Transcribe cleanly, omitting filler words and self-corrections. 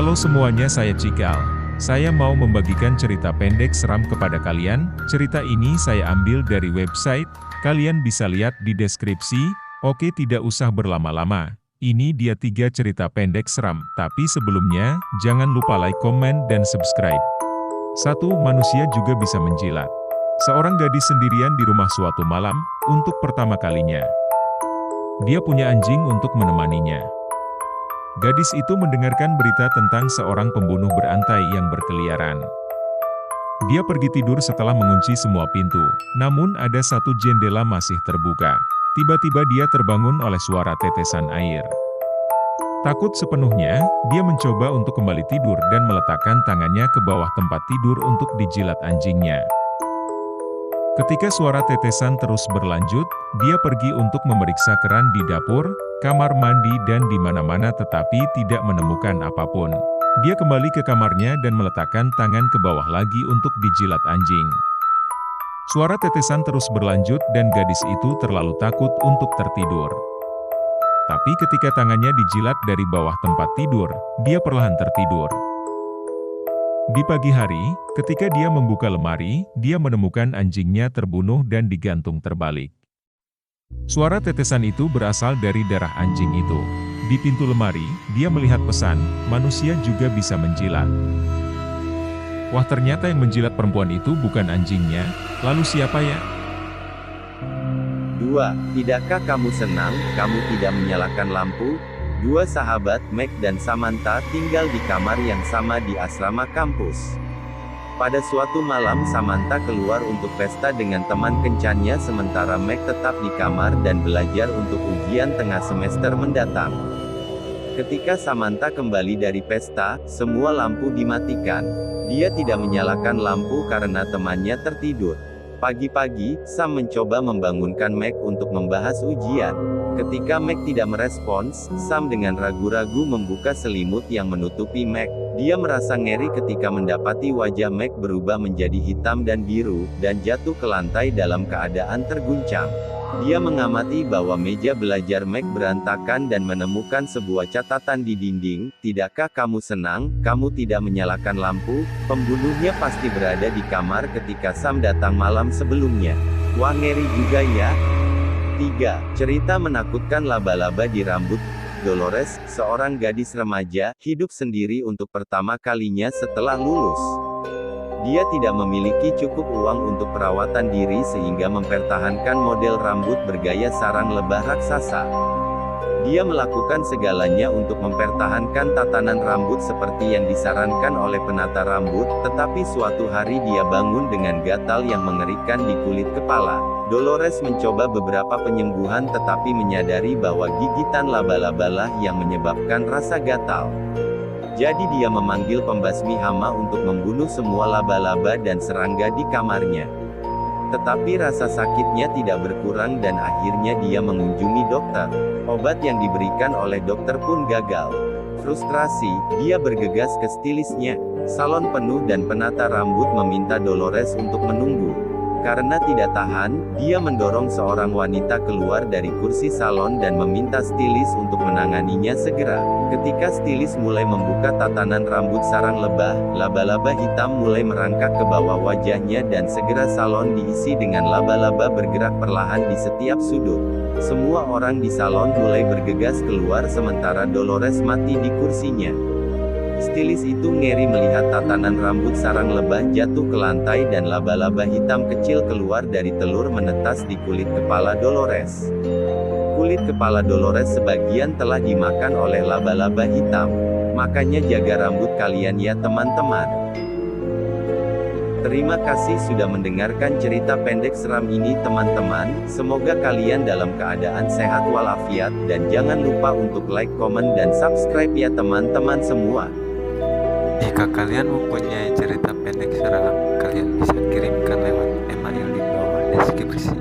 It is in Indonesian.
Halo semuanya, saya Cikal. Saya mau membagikan cerita pendek seram kepada kalian. Cerita ini saya ambil dari website, kalian bisa lihat di deskripsi. Oke, tidak usah berlama-lama. Ini dia 3 cerita pendek seram, tapi sebelumnya, jangan lupa like, komen, dan subscribe. 1. Manusia juga bisa menjilat. Seorang gadis sendirian di rumah suatu malam, untuk pertama kalinya. Dia punya anjing untuk menemaninya. Gadis itu mendengarkan berita tentang seorang pembunuh berantai yang berkeliaran. Dia pergi tidur setelah mengunci semua pintu, namun ada satu jendela masih terbuka. Tiba-tiba dia terbangun oleh suara tetesan air. Takut sepenuhnya, dia mencoba untuk kembali tidur dan meletakkan tangannya ke bawah tempat tidur untuk dijilat anjingnya. Ketika suara tetesan terus berlanjut, dia pergi untuk memeriksa keran di dapur, kamar mandi dan di mana-mana tetapi tidak menemukan apapun. Dia kembali ke kamarnya dan meletakkan tangan ke bawah lagi untuk dijilat anjing. Suara tetesan terus berlanjut dan gadis itu terlalu takut untuk tertidur. Tapi ketika tangannya dijilat dari bawah tempat tidur, dia perlahan tertidur. Di pagi hari, ketika dia membuka lemari, dia menemukan anjingnya terbunuh dan digantung terbalik. Suara tetesan itu berasal dari darah anjing itu. Di pintu lemari, dia melihat pesan, manusia juga bisa menjilat. Wah, ternyata yang menjilat perempuan itu bukan anjingnya, lalu siapa ya? 2. Tidakkah kamu senang, kamu tidak menyalakan lampu? 2 sahabat, Meg dan Samantha, tinggal di kamar yang sama di asrama kampus. Pada suatu malam Samantha keluar untuk pesta dengan teman kencannya sementara Meg tetap di kamar dan belajar untuk ujian tengah semester mendatang. Ketika Samantha kembali dari pesta, semua lampu dimatikan. Dia tidak menyalakan lampu karena temannya tertidur. Pagi-pagi, Sam mencoba membangunkan Meg untuk membahas ujian. Ketika Meg tidak merespons, Sam dengan ragu-ragu membuka selimut yang menutupi Meg. Dia merasa ngeri ketika mendapati wajah Meg berubah menjadi hitam dan biru, dan jatuh ke lantai dalam keadaan terguncang. Dia mengamati bahwa meja belajar Meg berantakan dan menemukan sebuah catatan di dinding, tidakkah kamu senang, kamu tidak menyalakan lampu? Pembunuhnya pasti berada di kamar ketika Sam datang malam sebelumnya. Wah, ngeri juga ya. 3. Cerita menakutkan laba-laba di rambut. Dolores, seorang gadis remaja, hidup sendiri untuk pertama kalinya setelah lulus. Dia tidak memiliki cukup uang untuk perawatan diri sehingga mempertahankan model rambut bergaya sarang lebah raksasa. Dia melakukan segalanya untuk mempertahankan tatanan rambut seperti yang disarankan oleh penata rambut, tetapi suatu hari dia bangun dengan gatal yang mengerikan di kulit kepala. Dolores mencoba beberapa penyembuhan tetapi menyadari bahwa gigitan laba-laba lah yang menyebabkan rasa gatal. Jadi dia memanggil pembasmi hama untuk membunuh semua laba-laba dan serangga di kamarnya. Tetapi rasa sakitnya tidak berkurang dan akhirnya dia mengunjungi dokter. Obat yang diberikan oleh dokter pun gagal. Frustrasi, dia bergegas ke stilisnya. Salon penuh dan penata rambut meminta Dolores untuk menunggu. Karena tidak tahan, dia mendorong seorang wanita keluar dari kursi salon dan meminta stilis untuk menanganinya segera. Ketika stilis mulai membuka tatanan rambut sarang lebah, laba-laba hitam mulai merangkak ke bawah wajahnya dan segera salon diisi dengan laba-laba bergerak perlahan di setiap sudut. Semua orang di salon mulai bergegas keluar sementara Dolores mati di kursinya. Stilis itu ngeri melihat tatanan rambut sarang lebah jatuh ke lantai dan laba-laba hitam kecil keluar dari telur menetas di kulit kepala Dolores. Kulit kepala Dolores sebagian telah dimakan oleh laba-laba hitam. Makanya jaga rambut kalian ya teman-teman. Terima kasih sudah mendengarkan cerita pendek seram ini teman-teman. Semoga kalian dalam keadaan sehat walafiat dan jangan lupa untuk like, komen dan subscribe ya teman-teman semua. Jika kalian mempunyai cerita pendek seram, kalian bisa kirimkan lewat email di bawah deskripsi.